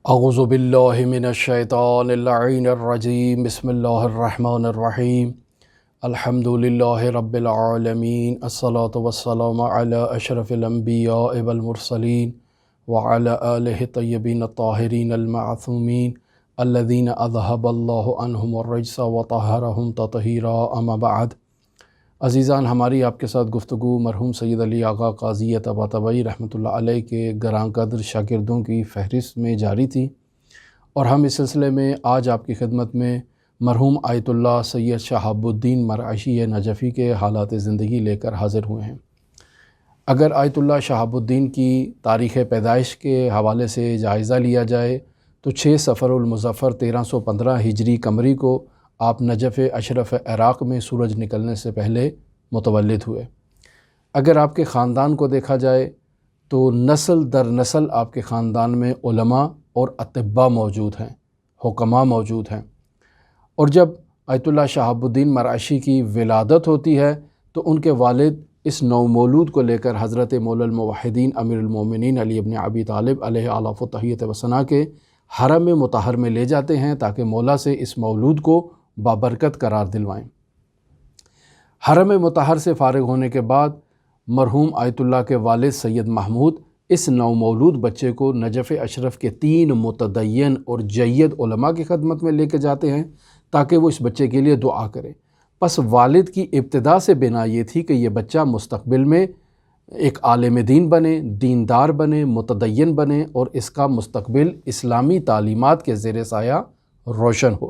اعوذ باللہ من الشیطان اللعین الرجیم بسم اللہ الرحمن الرحیم الحمد للہ رب العالمین الصلاة والسلام علی اشرف الانبیاء والمرسلین وعلی آلہ الطیبین الطاہرین المعصومین الذین اذہب اللہ عنہم الرجس وطہرہم تطہیرا اما بعد۔ عزیزان، ہماری آپ کے ساتھ گفتگو مرحوم سید علی آغا قاضی طباطبائی رحمۃ اللہ علیہ کے گراں قدر شاگردوں کی فہرست میں جاری تھی، اور ہم اس سلسلے میں آج آپ کی خدمت میں مرحوم آیت اللہ سید شہاب الدین مرعشی نجفی کے حالات زندگی لے کر حاضر ہوئے ہیں۔ اگر آیت اللہ شہاب الدین کی تاریخ پیدائش کے حوالے سے جائزہ لیا جائے تو 6 صفر المظفر 1315 ہجری قمری کو آپ نجف اشرف عراق میں سورج نکلنے سے پہلے متولد ہوئے۔ اگر آپ کے خاندان کو دیکھا جائے تو نسل در نسل آپ کے خاندان میں علماء اور اطباء موجود ہیں، حکماء موجود ہیں، اور جب آیت اللہ شہاب الدین مرعشی کی ولادت ہوتی ہے تو ان کے والد اس نومولود کو لے کر حضرت مولا الموحدین امیر المومنین علی ابن ابی طالب علیہ آلاف و تحیت و ثنا کے حرم مطہر میں لے جاتے ہیں تاکہ مولا سے اس مولود کو بابرکت قرار دلوائیں۔ حرم مطہر سے فارغ ہونے کے بعد مرحوم آیت اللہ کے والد سید محمود اس نومولود بچے کو نجف اشرف کے 3 متدین اور جید علماء کی خدمت میں لے کے جاتے ہیں تاکہ وہ اس بچے کے لیے دعا کریں۔ پس والد کی ابتدا سے بنا یہ تھی کہ یہ بچہ مستقبل میں ایک عالم دین بنے، دیندار بنے، متدین بنے، اور اس کا مستقبل اسلامی تعلیمات کے زیر سایہ روشن ہو۔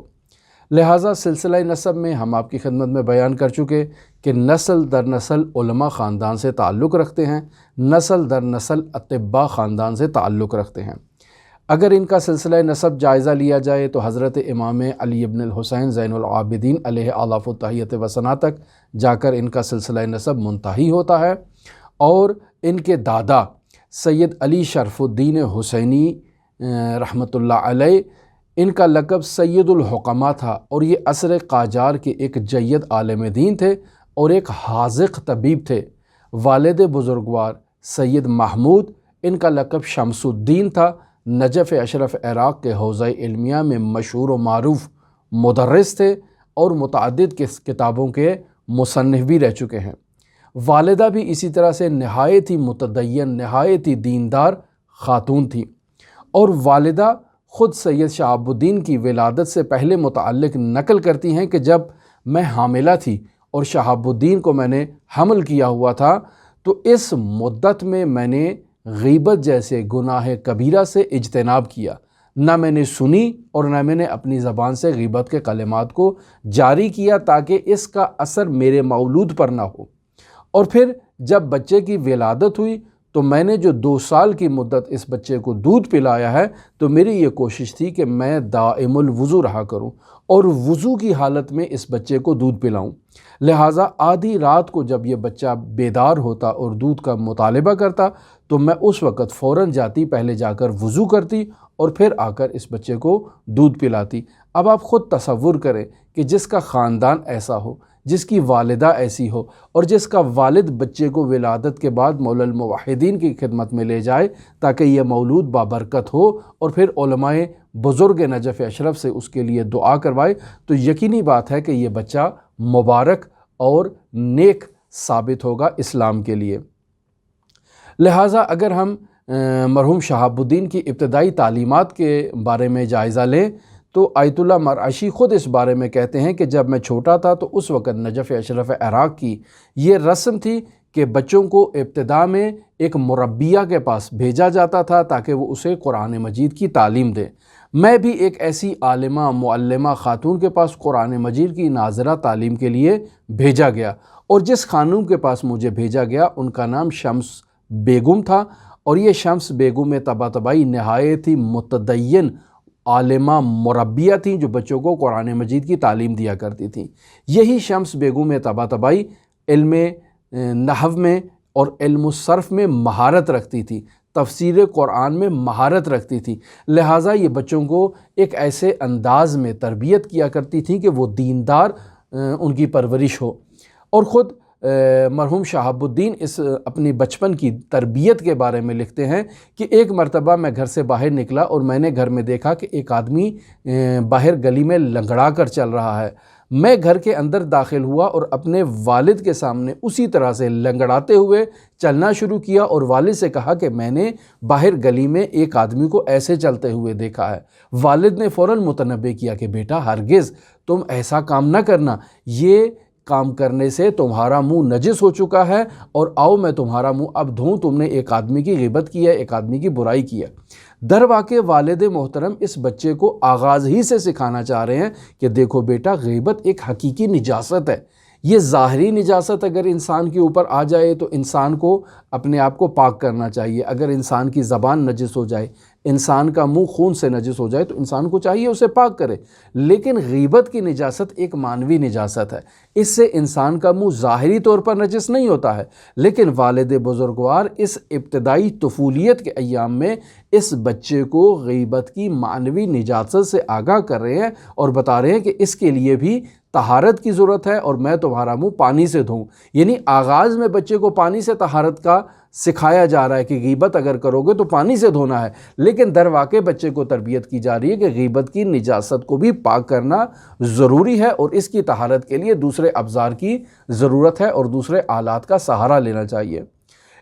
لہٰذا سلسلہ نسب میں ہم آپ کی خدمت میں بیان کر چکے کہ نسل در نسل علماء خاندان سے تعلق رکھتے ہیں، نسل در نسل اطباء خاندان سے تعلق رکھتے ہیں۔ اگر ان کا سلسلہ نسب جائزہ لیا جائے تو حضرت امام علی بن الحسین زین العابدین علیہ آلاف التحیت و ثنا تک جا کر ان کا سلسلہ نسب منتہی ہوتا ہے، اور ان کے دادا سید علی شرف الدین حسینی رحمۃ اللہ علیہ، ان کا لقب سید الحکماء تھا، اور یہ عصر قاجار کے ایک جید عالم دین تھے اور ایک حاذق طبیب تھے۔ والد بزرگوار سید محمود، ان کا لقب شمس الدین تھا، نجف اشرف عراق کے حوزہ علمیہ میں مشہور و معروف مدرس تھے اور متعدد کتابوں کے مصنف بھی رہ چکے ہیں۔ والدہ بھی اسی طرح سے نہایت ہی متدین، نہایت ہی دیندار خاتون تھی، اور والدہ خود سید شہاب الدین کی ولادت سے پہلے متعلق نقل کرتی ہیں کہ جب میں حاملہ تھی اور شہاب الدین کو میں نے حمل کیا ہوا تھا تو اس مدت میں نے غیبت جیسے گناہ کبیرہ سے اجتناب کیا، نہ میں نے سنی اور نہ میں نے اپنی زبان سے غیبت کے کلمات کو جاری کیا تاکہ اس کا اثر میرے مولود پر نہ ہو۔ اور پھر جب بچے کی ولادت ہوئی تو میں نے جو 2 سال کی مدت اس بچے کو دودھ پلایا ہے تو میری یہ کوشش تھی کہ میں دائم الوضو رہا کروں اور وضو کی حالت میں اس بچے کو دودھ پلاؤں۔ لہٰذا آدھی رات کو جب یہ بچہ بیدار ہوتا اور دودھ کا مطالبہ کرتا تو میں اس وقت فوراً جاتی، پہلے جا کر وضو کرتی اور پھر آ کر اس بچے کو دودھ پلاتی۔ اب آپ خود تصور کریں کہ جس کا خاندان ایسا ہو، جس کی والدہ ایسی ہو، اور جس کا والد بچے کو ولادت کے بعد مولا الموحدین کی خدمت میں لے جائے تاکہ یہ مولود بابرکت ہو اور پھر علماء بزرگ نجف اشرف سے اس کے لیے دعا کروائے، تو یقینی بات ہے کہ یہ بچہ مبارک اور نیک ثابت ہوگا اسلام کے لیے۔ لہٰذا اگر ہم مرحوم شہاب الدین کی ابتدائی تعلیمات کے بارے میں جائزہ لیں تو آیت اللہ مرعشی خود اس بارے میں کہتے ہیں کہ جب میں چھوٹا تھا تو اس وقت نجف اشرف عراق کی یہ رسم تھی کہ بچوں کو ابتدا میں ایک مربیہ کے پاس بھیجا جاتا تھا تاکہ وہ اسے قرآن مجید کی تعلیم دے۔ میں بھی ایک ایسی عالمہ معلمہ خاتون کے پاس قرآن مجید کی ناظرہ تعلیم کے لیے بھیجا گیا، اور جس خانوم کے پاس مجھے بھیجا گیا ان کا نام شمس بیگم تھا، اور یہ شمس بیگم طباطبائی نہایت ہی متدین عالمہ مربیہ تھیں جو بچوں کو قرآن مجید کی تعلیم دیا کرتی تھیں۔ یہی شمس بیگم طباطبائی علم نحو میں اور علم الصرف میں مہارت رکھتی تھی، تفسیر قرآن میں مہارت رکھتی تھی، لہٰذا یہ بچوں کو ایک ایسے انداز میں تربیت کیا کرتی تھی کہ وہ دیندار ان کی پرورش ہو۔ اور خود مرحوم شہاب الدین اس اپنی بچپن کی تربیت کے بارے میں لکھتے ہیں کہ ایک مرتبہ میں گھر سے باہر نکلا اور میں نے گھر میں دیکھا کہ ایک آدمی باہر گلی میں لنگڑا کر چل رہا ہے۔ میں گھر کے اندر داخل ہوا اور اپنے والد کے سامنے اسی طرح سے لنگڑاتے ہوئے چلنا شروع کیا اور والد سے کہا کہ میں نے باہر گلی میں ایک آدمی کو ایسے چلتے ہوئے دیکھا ہے۔ والد نے فوراً متنبہ کیا کہ بیٹا ہرگز تم ایسا کام نہ کرنا، یہ کام کرنے سے تمہارا منہ نجس ہو چکا ہے، اور آؤ میں تمہارا منہ اب دھوں، تم نے ایک آدمی کی غیبت کی ہے، ایک آدمی کی برائی کی ہے۔ در واقع والد محترم اس بچے کو آغاز ہی سے سکھانا چاہ رہے ہیں کہ دیکھو بیٹا، غیبت ایک حقیقی نجاست ہے۔ یہ ظاہری نجاست اگر انسان کے اوپر آ جائے تو انسان کو اپنے آپ کو پاک کرنا چاہیے۔ اگر انسان کی زبان نجس ہو جائے، انسان کا منہ خون سے نجس ہو جائے تو انسان کو چاہیے اسے پاک کرے۔ لیکن غیبت کی نجاست ایک معنوی نجاست ہے، اس سے انسان کا منہ ظاہری طور پر نجس نہیں ہوتا ہے، لیکن والد بزرگوار اس ابتدائی طفولیت کے ایام میں اس بچے کو غیبت کی معنوی نجاست سے آگاہ کر رہے ہیں اور بتا رہے ہیں کہ اس کے لیے بھی طہارت کی ضرورت ہے، اور میں تمہارا منہ پانی سے دھوں۔ یعنی آغاز میں بچے کو پانی سے طہارت کا سکھایا جا رہا ہے کہ غیبت اگر کرو گے تو پانی سے دھونا ہے، لیکن در واقع بچے کو تربیت کی جا رہی ہے کہ غیبت کی نجاست کو بھی پاک کرنا ضروری ہے، اور اس کی طہارت کے لیے دوسرے ابزار کی ضرورت ہے اور دوسرے آلات کا سہارا لینا چاہیے۔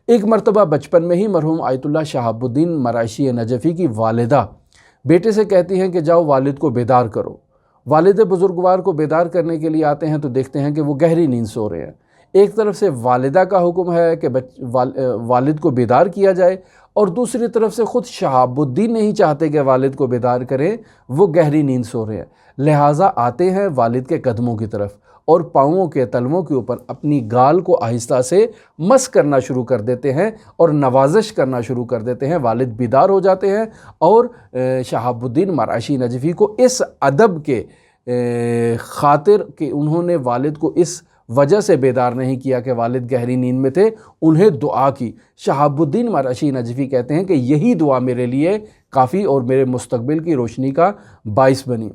ایک مرتبہ بچپن میں ہی مرحوم آیت اللہ شہاب الدین مرائشی نجفی کی والدہ بیٹے سے کہتی ہیں کہ جاؤ والد کو بیدار کرو۔ والد بزرگوار کو بیدار کرنے کے لیے آتے ہیں تو دیکھتے ہیں کہ وہ گہری نیند سو رہے ہیں۔ ایک طرف سے والدہ کا حکم ہے کہ والد کو بیدار کیا جائے، اور دوسری طرف سے خود شہاب الدین نہیں چاہتے کہ والد کو بیدار کریں، وہ گہری نیند سو رہے ہیں۔ لہٰذا آتے ہیں والد کے قدموں کی طرف اور پاؤں کے تلووں کے اوپر اپنی گال کو آہستہ سے مس کرنا شروع کر دیتے ہیں اور نوازش کرنا شروع کر دیتے ہیں۔ والد بیدار ہو جاتے ہیں، اور شہاب الدین مرائشی نجفی کو اس ادب کے خاطر کہ انہوں نے والد کو اس وجہ سے بیدار نہیں کیا کہ والد گہری نیند میں تھے، انہیں دعا کی۔ شہاب الدین مرائشی نجفی کہتے ہیں کہ یہی دعا میرے لیے کافی اور میرے مستقبل کی روشنی کا باعث بنی۔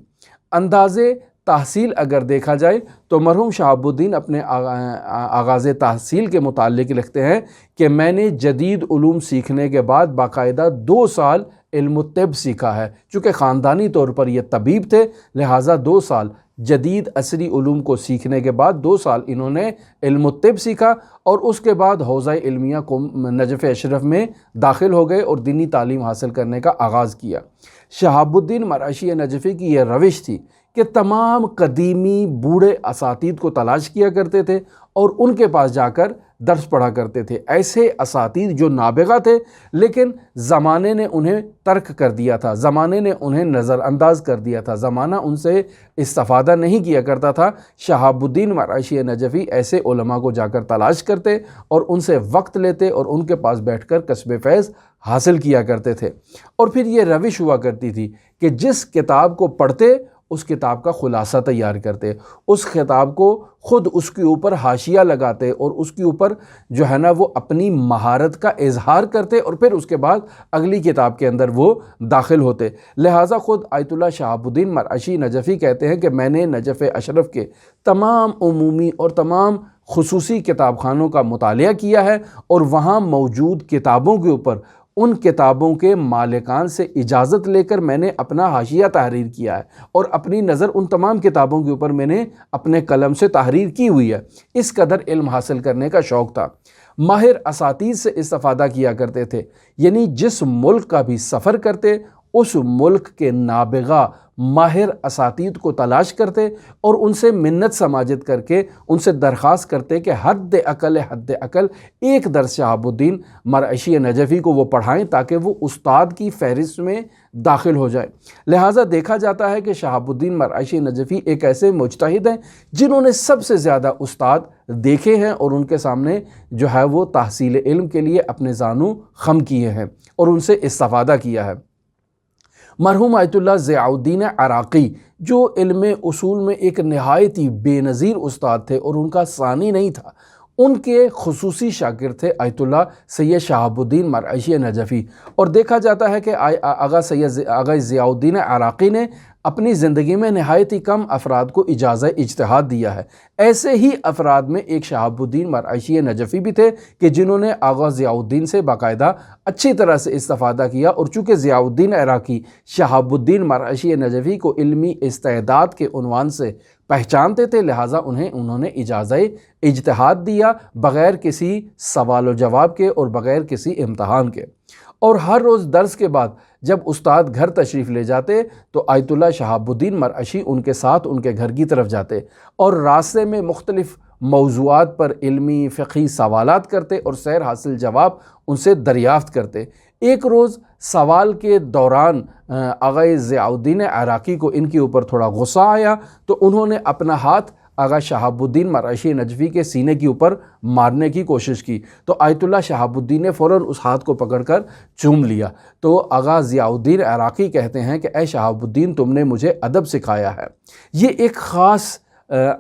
انداز تحصیل اگر دیکھا جائے تو مرحوم شہاب الدین اپنے آغاز تحصیل کے متعلق لکھتے ہیں کہ میں نے جدید علوم سیکھنے کے بعد باقاعدہ 2 سال علم الطب سیکھا ہے۔ چونکہ خاندانی طور پر یہ طبیب تھے، لہٰذا 2 سال جدید عصری علوم کو سیکھنے کے بعد 2 سال انہوں نے علم الطب سیکھا، اور اس کے بعد حوزہ علمیہ کو نجف اشرف میں داخل ہو گئے اور دینی تعلیم حاصل کرنے کا آغاز کیا۔ شہاب الدین مرائشی نجفی کی یہ روش تھی کہ تمام قدیمی بوڑھے اساتید کو تلاش کیا کرتے تھے اور ان کے پاس جا کر درس پڑھا کرتے تھے۔ ایسے اساتید جو نابغہ تھے لیکن زمانے نے انہیں ترک کر دیا تھا، زمانے نے انہیں نظر انداز کر دیا تھا، زمانہ ان سے استفادہ نہیں کیا کرتا تھا۔ شہاب الدین مرائشی نجفی ایسے علماء کو جا کر تلاش کرتے اور ان سے وقت لیتے اور ان کے پاس بیٹھ کر کسب فیض حاصل کیا کرتے تھے۔ اور پھر یہ روش ہوا کرتی تھی کہ جس کتاب کو پڑھتے اس کتاب کا خلاصہ تیار کرتے، اس کتاب کو خود اس کے اوپر حاشیہ لگاتے اور اس کے اوپر جو ہے نا وہ اپنی مہارت کا اظہار کرتے، اور پھر اس کے بعد اگلی کتاب کے اندر وہ داخل ہوتے۔ لہٰذا خود آیت اللہ شہاب الدین مرائشی نجفی کہتے ہیں کہ میں نے نجف اشرف کے تمام عمومی اور تمام خصوصی کتاب خانوں کا مطالعہ کیا ہے، اور وہاں موجود کتابوں کے اوپر ان کتابوں کے مالکان سے اجازت لے کر میں نے اپنا حاشیہ تحریر کیا ہے، اور اپنی نظر ان تمام کتابوں کے اوپر میں نے اپنے قلم سے تحریر کی ہوئی ہے۔ اس قدر علم حاصل کرنے کا شوق تھا۔ ماہر اساتید سے استفادہ کیا کرتے تھے، یعنی جس ملک کا بھی سفر کرتے اس ملک کے نابغہ ماہر اساتید کو تلاش کرتے اور ان سے منت سماجت کر کے ان سے درخواست کرتے کہ حد اقل ایک درس شہاب الدین مرائشی نجفی کو وہ پڑھائیں تاکہ وہ استاد کی فہرست میں داخل ہو جائے۔ لہٰذا دیکھا جاتا ہے کہ شہاب الدین مرائشی نجفی ایک ایسے مجتہد ہیں جنہوں نے سب سے زیادہ استاد دیکھے ہیں اور ان کے سامنے جو ہے وہ تحصیل علم کے لیے اپنے زانو خم کیے ہیں اور ان سے استفادہ کیا ہے۔ مرحوم آیت اللہ ضیاء الدین عراقی جو علم اصول میں ایک نہایت ہی بے نظیر استاد تھے اور ان کا ثانی نہیں تھا، ان کے خصوصی شاگرد تھے آیت اللہ سید شہاب الدین مرعشی نجفی، اور دیکھا جاتا ہے کہ آغا ضیاء الدین عراقی نے اپنی زندگی میں نہایت ہی کم افراد کو اجازہ اجتہاد دیا ہے۔ ایسے ہی افراد میں ایک شہاب الدین مرعشی نجفی بھی تھے کہ جنہوں نے آغا ضیاء الدین سے باقاعدہ اچھی طرح سے استفادہ کیا، اور چونکہ ضیاء الدین عراقی شہاب الدین مرعشی نجفی کو علمی استعداد کے عنوان سے پہچانتے تھے، لہٰذا انہوں نے اجازہ اجتہاد دیا بغیر کسی سوال و جواب کے اور بغیر کسی امتحان کے۔ اور ہر روز درس کے بعد جب استاد گھر تشریف لے جاتے تو آیت اللہ شہاب الدین مرعشی ان کے ساتھ ان کے گھر کی طرف جاتے اور راستے میں مختلف موضوعات پر علمی فقہی سوالات کرتے اور سیر حاصل جواب ان سے دریافت کرتے۔ ایک روز سوال کے دوران آغا ضیاء الدین عراقی کو ان کے اوپر تھوڑا غصہ آیا تو انہوں نے اپنا ہاتھ آغا شہاب الدین مرعشی نجفی کے سینے کے اوپر مارنے کی کوشش کی، تو آیت اللہ شہاب الدین نے فوراً اس ہاتھ کو پکڑ کر چوم لیا۔ تو آغا ضیاء الدین عراقی کہتے ہیں کہ اے شہاب الدین، تم نے مجھے ادب سکھایا ہے۔ یہ ایک خاص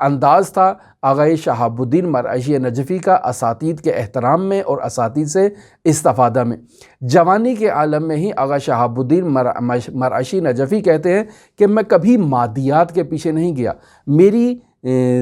انداز تھا آغا شہاب الدین مرعشی نجفی کا اساتید کے احترام میں اور اساتید سے استفادہ میں۔ جوانی کے عالم میں ہی آغا شہاب الدین مرعشی نجفی کہتے ہیں کہ میں کبھی مادیات کے پیچھے نہیں گیا، میری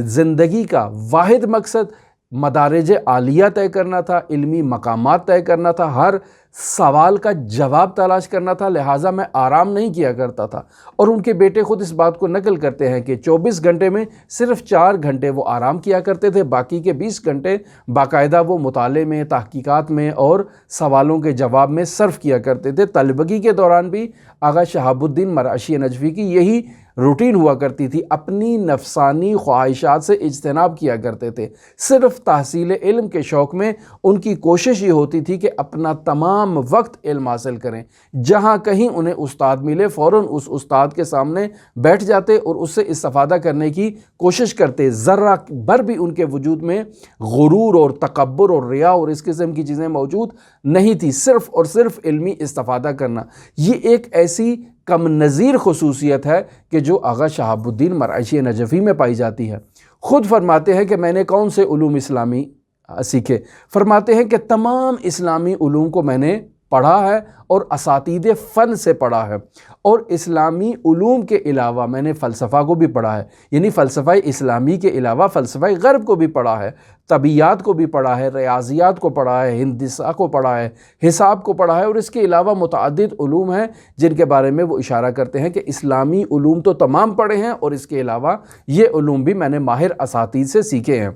زندگی کا واحد مقصد مدارج عالیہ طے کرنا تھا، علمی مقامات طے کرنا تھا، ہر سوال کا جواب تلاش کرنا تھا، لہٰذا میں آرام نہیں کیا کرتا تھا۔ اور ان کے بیٹے خود اس بات کو نقل کرتے ہیں کہ 24 گھنٹے میں صرف 4 گھنٹے وہ آرام کیا کرتے تھے، باقی کے 20 گھنٹے باقاعدہ وہ مطالعے میں، تحقیقات میں اور سوالوں کے جواب میں صرف کیا کرتے تھے۔ طلبگی کے دوران بھی آغا شہاب الدین مرعشی نجفی کی یہی روٹین ہوا کرتی تھی، اپنی نفسانی خواہشات سے اجتناب کیا کرتے تھے۔ صرف تحصیل علم کے شوق میں ان کی کوشش یہ ہوتی تھی کہ اپنا تمام وقت علم حاصل کریں۔ جہاں کہیں انہیں استاد ملے فوراً اس استاد کے سامنے بیٹھ جاتے اور اس سے استفادہ کرنے کی کوشش کرتے۔ ذرہ بھر بھی ان کے وجود میں غرور اور تکبر اور ریا اور اس قسم کی چیزیں موجود نہیں تھی، صرف اور صرف علمی استفادہ کرنا۔ یہ ایک ایسی کم نظیر خصوصیت ہے کہ جو آغا شہاب الدین مرعشی نجفی میں پائی جاتی ہے۔ خود فرماتے ہیں کہ میں نے کون سے علوم اسلامی سیکھے؟ فرماتے ہیں کہ تمام اسلامی علوم کو میں نے پڑھا ہے اور اساتید فن سے پڑھا ہے، اور اسلامی علوم کے علاوہ میں نے فلسفہ کو بھی پڑھا ہے، یعنی فلسفہ اسلامی کے علاوہ فلسفہ غرب کو بھی پڑھا ہے، طبیعیات کو بھی پڑھا ہے، ریاضیات کو پڑھا ہے، ہندسہ کو پڑھا ہے، حساب کو پڑھا ہے، اور اس کے علاوہ متعدد علوم ہیں جن کے بارے میں وہ اشارہ کرتے ہیں کہ اسلامی علوم تو تمام پڑھے ہیں اور اس کے علاوہ یہ علوم بھی میں نے ماہر اساتید سے سیکھے ہیں۔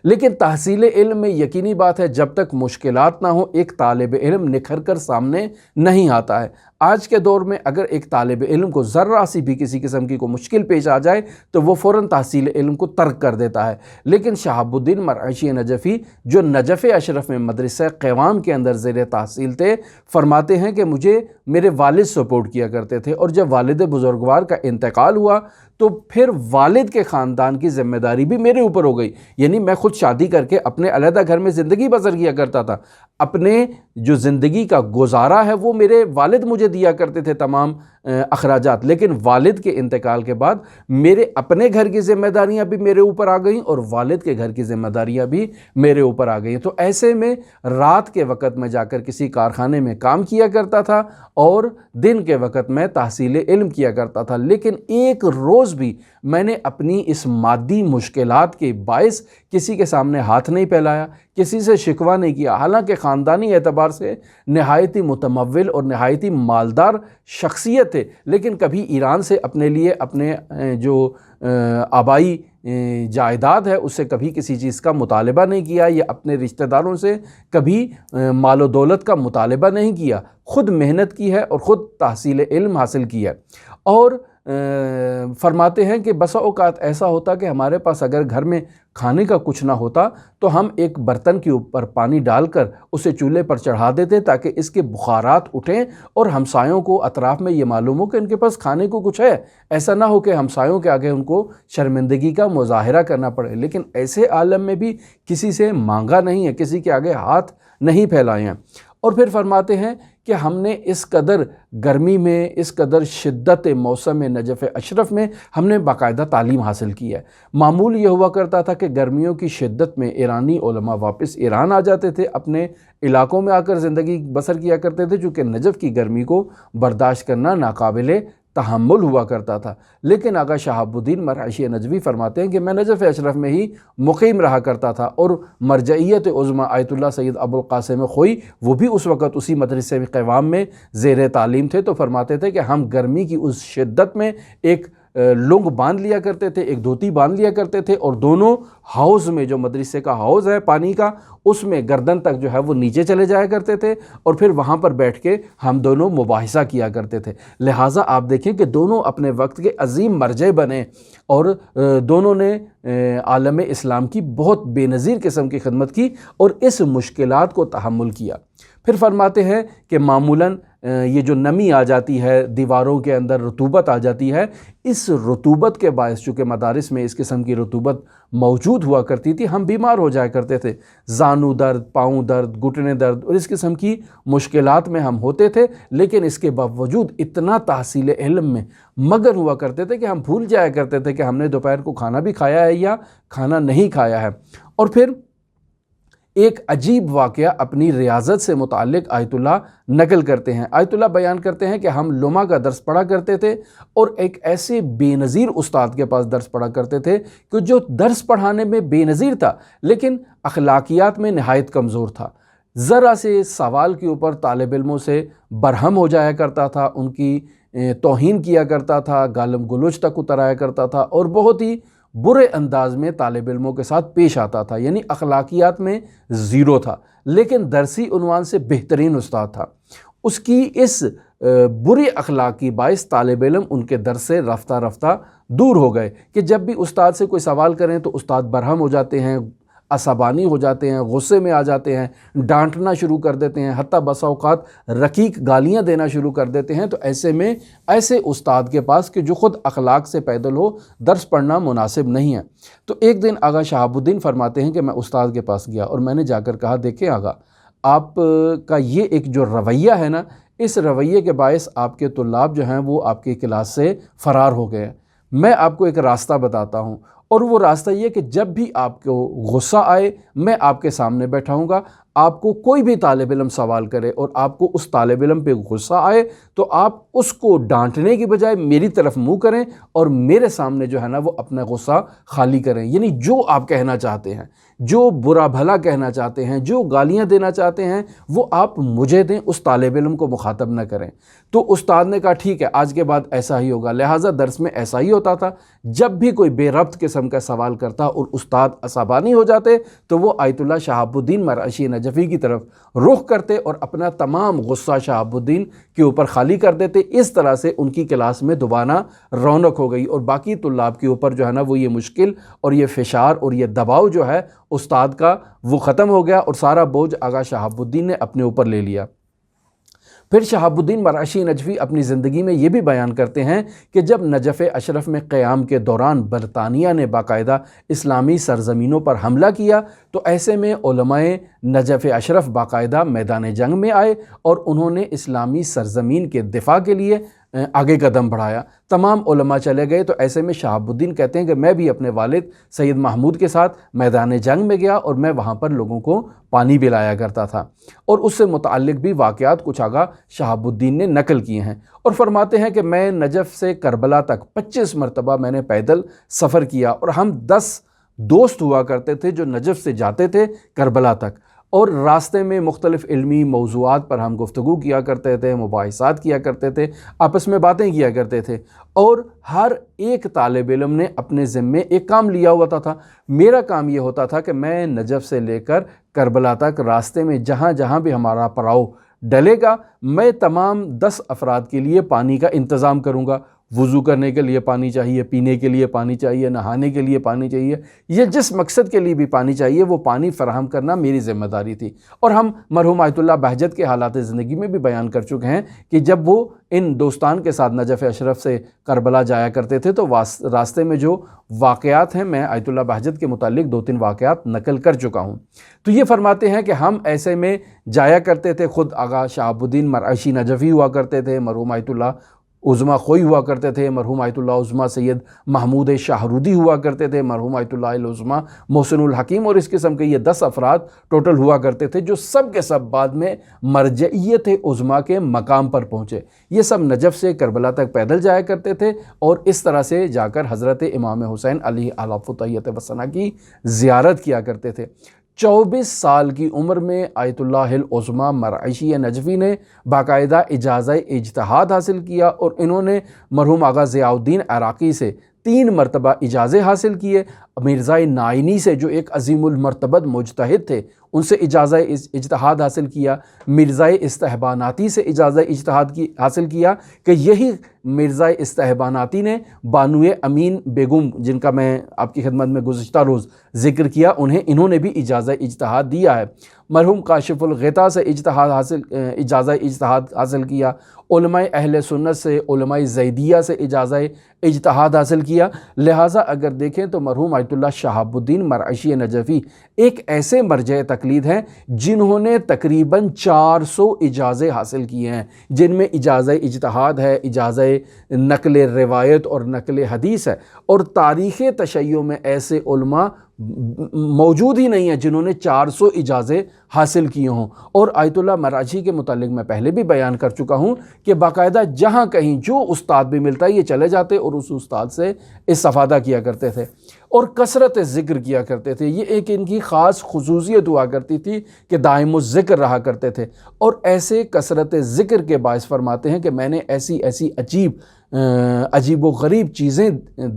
لیکن تحصیل علم میں یقینی بات ہے جب تک مشکلات نہ ہوں ایک طالب علم نکھر کر سامنے نہیں آتا ہے۔ آج کے دور میں اگر ایک طالب علم کو ذرہ سی بھی کسی قسم کی کوئی مشکل پیش آ جائے تو وہ فوراً تحصیل علم کو ترک کر دیتا ہے۔ لیکن شہاب الدین مرعشی نجفی جو نجف اشرف میں مدرسہ قوام کے اندر زیر تحصیل تھے، فرماتے ہیں کہ مجھے میرے والد سپورٹ کیا کرتے تھے، اور جب والد بزرگوار کا انتقال ہوا تو پھر والد کے خاندان کی ذمہ داری بھی میرے اوپر ہو گئی، یعنی میں خود شادی کر کے اپنے علیحدہ گھر میں زندگی بسر کیا کرتا تھا۔ اپنے جو زندگی کا گزارا ہے وہ میرے والد مجھے دیا کرتے تھے تمام اخراجات، لیکن والد کے انتقال کے بعد میرے اپنے گھر کی ذمہ داریاں بھی میرے اوپر آ گئیں اور والد کے گھر کی ذمہ داریاں بھی میرے اوپر آ گئیں۔ تو ایسے میں رات کے وقت میں جا کر کسی کارخانے میں کام کیا کرتا تھا اور دن کے وقت میں تحصیل علم کیا کرتا تھا، لیکن ایک روز بھی میں نے اپنی اس مادی مشکلات کے باعث کسی کے سامنے ہاتھ نہیں پھیلایا، کسی سے شکوہ نہیں کیا، حالانکہ خاندانی اعتبار سے نہایت ہی متمول اور نہایت ہی مالدار شخصیت تھے، لیکن کبھی ایران سے اپنے لیے اپنے جو آبائی جائیداد ہے اس سے کبھی کسی چیز کا مطالبہ نہیں کیا، یا اپنے رشتہ داروں سے کبھی مال و دولت کا مطالبہ نہیں کیا، خود محنت کی ہے اور خود تحصیل علم حاصل کی ہے۔ اور فرماتے ہیں کہ بسا اوقات ایسا ہوتا کہ ہمارے پاس اگر گھر میں کھانے کا کچھ نہ ہوتا تو ہم ایک برتن کے اوپر پانی ڈال کر اسے چولہے پر چڑھا دیتے تاکہ اس کے بخارات اٹھیں اور ہمسایوں کو اطراف میں یہ معلوم ہو کہ ان کے پاس کھانے کو کچھ ہے، ایسا نہ ہو کہ ہمسایوں کے آگے ان کو شرمندگی کا مظاہرہ کرنا پڑے۔ لیکن ایسے عالم میں بھی کسی سے مانگا نہیں ہے، کسی کے آگے ہاتھ نہیں پھیلائے ہیں۔ اور پھر فرماتے ہیں کہ ہم نے اس قدر گرمی میں، اس قدر شدت موسم نجف اشرف میں ہم نے باقاعدہ تعلیم حاصل کی ہے۔ معمول یہ ہوا کرتا تھا کہ گرمیوں کی شدت میں ایرانی علماء واپس ایران آ جاتے تھے، اپنے علاقوں میں آ کر زندگی بسر کیا کرتے تھے، چونکہ نجف کی گرمی کو برداشت کرنا ناقابل تحمل ہوا کرتا تھا۔ لیکن آقا شہاب الدین مرعشی نجوی فرماتے ہیں کہ میں نجف اشرف میں ہی مقیم رہا کرتا تھا، اور مرجعیت عظمیٰ آیت اللہ سید ابو القاسم خوئی وہ بھی اس وقت اسی مدرسے قوام میں زیر تعلیم تھے، تو فرماتے تھے کہ ہم گرمی کی اس شدت میں ایک لنگ باندھ لیا کرتے تھے، ایک دھوتی باندھ لیا کرتے تھے، اور دونوں حوض میں، جو مدرسے کا حوض ہے پانی کا، اس میں گردن تک جو ہے وہ نیچے چلے جایا کرتے تھے، اور پھر وہاں پر بیٹھ کے ہم دونوں مباحثہ کیا کرتے تھے۔ لہٰذا آپ دیکھیں کہ دونوں اپنے وقت کے عظیم مرجع بنے، اور دونوں نے عالم اسلام کی بہت بے نظیر قسم کی خدمت کی اور اس مشکلات کو تحمل کیا۔ پھر فرماتے ہیں کہ معمولاً یہ جو نمی آ جاتی ہے، دیواروں کے اندر رطوبت آ جاتی ہے، اس رطوبت کے باعث، چونکہ مدارس میں اس قسم کی رطوبت موجود ہوا کرتی تھی، ہم بیمار ہو جایا کرتے تھے، زانو درد، پاؤں درد، گھٹنے درد اور اس قسم کی مشکلات میں ہم ہوتے تھے۔ لیکن اس کے باوجود اتنا تحصیل علم میں مگن ہوا کرتے تھے کہ ہم بھول جایا کرتے تھے کہ ہم نے دوپہر کو کھانا بھی کھایا ہے یا کھانا نہیں کھایا ہے۔ اور پھر ایک عجیب واقعہ اپنی ریاضت سے متعلق آیت اللہ نقل کرتے ہیں۔ آیت اللہ بیان کرتے ہیں کہ ہم لمحہ کا درس پڑھا کرتے تھے، اور ایک ایسے بے نظیر استاد کے پاس درس پڑھا کرتے تھے کہ جو درس پڑھانے میں بے نظیر تھا لیکن اخلاقیات میں نہایت کمزور تھا۔ ذرا سے سوال کے اوپر طالب علموں سے برہم ہو جایا کرتا تھا، ان کی توہین کیا کرتا تھا، گالم گلوچ تک اتر آیا کرتا تھا، اور بہت ہی برے انداز میں طالب علموں کے ساتھ پیش آتا تھا، یعنی اخلاقیات میں زیرو تھا، لیکن درسی عنوان سے بہترین استاد تھا۔ اس کی اس بری اخلاق کی باعث طالب علم ان کے درس سے رفتہ رفتہ دور ہو گئے، کہ جب بھی استاد سے کوئی سوال کریں تو استاد برہم ہو جاتے ہیں، عصبانی ہو جاتے ہیں، غصے میں آ جاتے ہیں، ڈانٹنا شروع کر دیتے ہیں، حتیٰ بسا اوقات رقیق گالیاں دینا شروع کر دیتے ہیں۔ تو ایسے میں ایسے استاد کے پاس کہ جو خود اخلاق سے پیدل ہو، درس پڑھنا مناسب نہیں ہے۔ تو ایک دن آقا شہاب الدین فرماتے ہیں کہ میں استاد کے پاس گیا، اور میں نے جا کر کہا، دیکھیں آقا، آپ کا یہ ایک جو رویہ ہے نا، اس رویے کے باعث آپ کے طلاب جو ہیں وہ آپ کی کلاس سے فرار ہو گئے ہیں۔ میں آپ کو ایک راستہ بتاتا ہوں، اور وہ راستہ یہ کہ جب بھی آپ کو غصہ آئے، میں آپ کے سامنے بیٹھا ہوں گا، آپ کو کوئی بھی طالب علم سوال کرے اور آپ کو اس طالب علم پہ غصہ آئے تو آپ اس کو ڈانٹنے کی بجائے میری طرف منہ کریں اور میرے سامنے جو ہے نا وہ اپنا غصہ خالی کریں، یعنی جو آپ کہنا چاہتے ہیں، جو برا بھلا کہنا چاہتے ہیں، جو گالیاں دینا چاہتے ہیں، وہ آپ مجھے دیں، اس طالب علم کو مخاطب نہ کریں۔ تو استاد نے کہا ٹھیک ہے، آج کے بعد ایسا ہی ہوگا۔ لہٰذا درس میں ایسا ہی ہوتا تھا، جب بھی کوئی بے ربط قسم کا سوال کرتا اور استاد عصبانی ہو جاتے تو وہ آیت اللہ شہاب الدین مرعشی نجفی کی طرف رخ کرتے اور اپنا تمام غصہ شہاب الدین کے اوپر خالی کر دیتے۔ اس طرح سے ان کی کلاس میں دوبارہ رونق ہو گئی، اور باقی طلاب کے اوپر جو ہے نا وہ یہ مشکل اور یہ فشار اور یہ دباؤ جو ہے استاد کا وہ ختم ہو گیا، اور سارا بوجھ آقا شہاب الدین نے اپنے اوپر لے لیا۔ پھر شہاب الدین مرعشی نجفی اپنی زندگی میں یہ بھی بیان کرتے ہیں کہ جب نجف اشرف میں قیام کے دوران برطانیہ نے باقاعدہ اسلامی سرزمینوں پر حملہ کیا تو ایسے میں علماء نجف اشرف باقاعدہ میدان جنگ میں آئے اور انہوں نے اسلامی سرزمین کے دفاع کے لیے آگے قدم بڑھایا۔ تمام علماء چلے گئے تو ایسے میں شہاب الدین کہتے ہیں کہ میں بھی اپنے والد سید محمود کے ساتھ میدان جنگ میں گیا اور میں وہاں پر لوگوں کو پانی پلایا کرتا تھا، اور اس سے متعلق بھی واقعات کچھ آقا شہاب الدین نے نقل کیے ہیں، اور فرماتے ہیں کہ میں نجف سے کربلا تک 25 مرتبہ میں نے پیدل سفر کیا، اور ہم 10 دوست ہوا کرتے تھے جو نجف سے جاتے تھے کربلا تک، اور راستے میں مختلف علمی موضوعات پر ہم گفتگو کیا کرتے تھے، مباحثات کیا کرتے تھے، آپس میں باتیں کیا کرتے تھے، اور ہر ایک طالب علم نے اپنے ذمے ایک کام لیا ہوتا تھا۔ میرا کام یہ ہوتا تھا کہ میں نجف سے لے کر کربلا تک راستے میں جہاں جہاں بھی ہمارا پڑاؤ ڈلے گا میں تمام 10 افراد کے لیے پانی کا انتظام کروں گا۔ وضو کرنے کے لیے پانی چاہیے، پینے کے لیے پانی چاہیے، نہانے کے لیے پانی چاہیے، یہ جس مقصد کے لیے بھی پانی چاہیے وہ پانی فراہم کرنا میری ذمہ داری تھی۔ اور ہم مرحوم آیت اللہ بہجت کے حالات زندگی میں بھی بیان کر چکے ہیں کہ جب وہ ان دوستان کے ساتھ نجف اشرف سے کربلا جایا کرتے تھے تو راستے میں جو واقعات ہیں، میں آیت اللہ بہجت کے متعلق 2-3 واقعات نقل کر چکا ہوں۔ تو یہ فرماتے ہیں کہ ہم ایسے میں جایا کرتے تھے، خود آغا شہاب الدین مرعشی نجفی ہوا کرتے تھے، مرحوم آیت اللہ عظمیٰ خوئی ہوا کرتے تھے، مرحوم آیت اللہ عظمیٰ سید محمود شاہرودی ہوا کرتے تھے، مرحوم آیت اللہ العظمیٰ محسن الحکیم، اور اس قسم کے یہ 10 افراد ٹوٹل ہوا کرتے تھے، جو سب کے سب بعد میں مرجعیت عظمیٰ کے مقام پر پہنچے۔ یہ سب نجف سے کربلا تک پیدل جایا کرتے تھے اور اس طرح سے جا کر حضرت امام حسین علیہ الفطیت وسنہ کی زیارت کیا کرتے تھے۔ 24 سال کی عمر میں آیت اللہ العظمیٰ مرعشی نجفی نے باقاعدہ اجازہ اجتہاد حاصل کیا، اور انہوں نے مرحوم آغا ضیاء الدین عراقی سے 3 مرتبہ اجازے حاصل کیے، مرزا نائینی سے جو ایک عظیم المرتبت مجتہد تھے ان سے اجازہ اجتہاد حاصل کیا، مرزا استحباناتی سے اجازہ اجتہاد حاصل کیا کہ یہی مرزا استحباناتی نے بانو امین بیگم، جن کا میں آپ کی خدمت میں گزشتہ روز ذکر کیا، انہوں نے بھی اجازہ اجتہاد دیا ہے۔ مرحوم کاشف الغطا سے اجازہ اجتہاد حاصل کیا، علماء اہل سنت سے، علماء زیدیہ سے اجازہ اجتہاد حاصل کیا۔ لہٰذا اگر دیکھیں تو مرحوم آیت اللہ شہاب الدین مرعشی نجفی ایک ایسے مرجع تقلید ہیں جنہوں نے تقریباً 400 اجازے حاصل کیے ہیں، جن میں اجازہ اجتہاد ہے، اجازہ نقل روایت اور نقل حدیث ہے، اور تاریخ تشیع میں ایسے علماء موجود ہی نہیں ہیں جنہوں نے 400 اجازے حاصل کیے ہوں۔ اور آیت اللہ مرعشی کے متعلق میں پہلے بھی بیان کر چکا ہوں کہ باقاعدہ جہاں کہیں جو استاد بھی ملتا ہے یہ چلے جاتے اور اس استاد سے استفادہ کیا کرتے تھے اور کثرت ذکر کیا کرتے تھے۔ یہ ایک ان کی خاص خصوصیت ہوا کرتی تھی کہ دائم الذکر رہا کرتے تھے، اور ایسے کثرت ذکر کے باعث فرماتے ہیں کہ میں نے ایسی عجیب و غریب چیزیں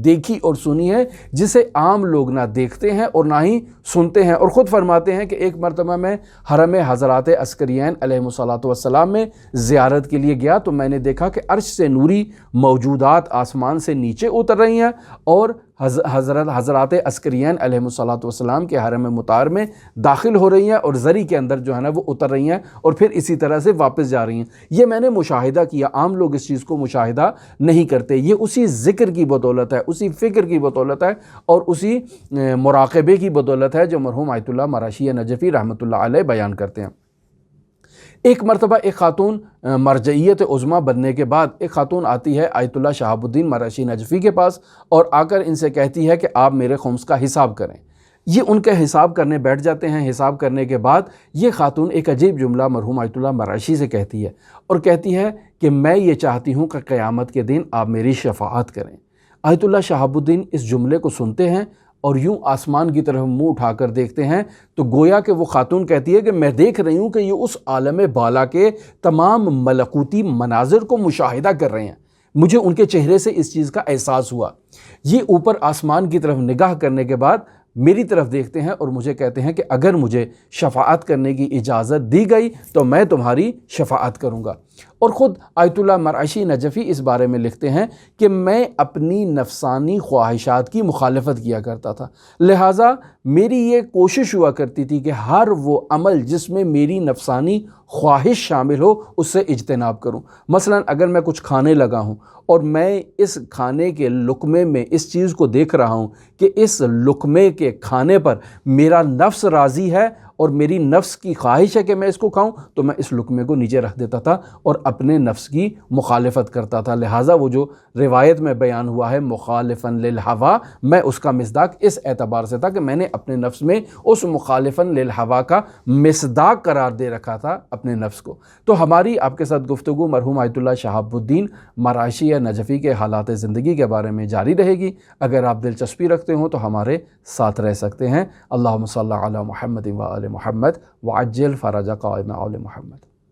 دیکھی اور سنی ہیں جسے عام لوگ نہ دیکھتے ہیں اور نہ ہی سنتے ہیں۔ اور خود فرماتے ہیں کہ ایک مرتبہ میں حرم حضرات عسکریین علیہ الصلاۃ والسلام میں زیارت کے لیے گیا تو میں نے دیکھا کہ عرش سے نوری موجودات آسمان سے نیچے اتر رہی ہیں اور حضرات عسکریین علیہ الصلاۃ والسلام کے حرم مطہر میں داخل ہو رہی ہیں اور زری کے اندر جو ہے نا وہ اتر رہی ہیں اور پھر اسی طرح سے واپس جا رہی ہیں۔ یہ میں نے مشاہدہ کیا، عام لوگ اس چیز کو مشاہدہ نہیں کرتے۔ یہ اسی ذکر کی بدولت ہے، اسی فکر کی بدولت ہے اور اسی مراقبے کی بدولت ہے جو مرحوم آیت اللہ مرعشی نجفی رحمۃ اللہ علیہ بیان کرتے ہیں۔ ایک مرتبہ ایک خاتون مرجعیت عظمیٰ بننے کے بعد ایک خاتون آتی ہے آیت اللہ شہاب الدین مرعشی نجفی کے پاس اور آ کر ان سے کہتی ہے کہ آپ میرے خمس کا حساب کریں۔ یہ ان کے حساب کرنے بیٹھ جاتے ہیں۔ حساب کرنے کے بعد یہ خاتون ایک عجیب جملہ مرحوم آیت اللہ مرعشی سے کہتی ہے اور کہتی ہے کہ میں یہ چاہتی ہوں کہ قیامت کے دن آپ میری شفاعت کریں۔ آیت اللہ شہاب الدین اس جملے کو سنتے ہیں اور یوں آسمان کی طرف منہ اٹھا کر دیکھتے ہیں تو گویا کہ وہ خاتون کہتی ہے کہ میں دیکھ رہی ہوں کہ یہ اس عالم بالا کے تمام ملکوتی مناظر کو مشاہدہ کر رہے ہیں۔ مجھے ان کے چہرے سے اس چیز کا احساس ہوا۔ یہ اوپر آسمان کی طرف نگاہ کرنے کے بعد میری طرف دیکھتے ہیں اور مجھے کہتے ہیں کہ اگر مجھے شفاعت کرنے کی اجازت دی گئی تو میں تمہاری شفاعت کروں گا۔ اور خود آیت اللہ مرعشی نجفی اس بارے میں لکھتے ہیں کہ میں اپنی نفسانی خواہشات کی مخالفت کیا کرتا تھا، لہٰذا میری یہ کوشش ہوا کرتی تھی کہ ہر وہ عمل جس میں میری نفسانی خواہش شامل ہو اس سے اجتناب کروں۔ مثلا اگر میں کچھ کھانے لگا ہوں اور میں اس کھانے کے لقمے میں اس چیز کو دیکھ رہا ہوں کہ اس لقمے کے کھانے پر میرا نفس راضی ہے اور میری نفس کی خواہش ہے کہ میں اس کو کھاؤں تو میں اس لقمے کو نیچے رکھ دیتا تھا اور اپنے نفس کی مخالفت کرتا تھا۔ لہٰذا وہ جو روایت میں بیان ہوا ہے مخالفاً للہوا، میں اس کا مصداق اس اعتبار سے تھا کہ میں نے اپنے نفس میں اس مخالفاً للہوا کا مصداق قرار دے رکھا تھا اپنے نفس کو۔ تو ہماری آپ کے ساتھ گفتگو مرحوم آیت اللہ شہاب الدین مرعشی نجفی کے حالات زندگی کے بارے میں جاری رہے گی۔ اگر آپ دلچسپی رکھتے ہوں تو ہمارے ساتھ رہ سکتے ہیں۔ اللہم صلی علی محمد و آل محمد وعجل فرج قائم آل محمد۔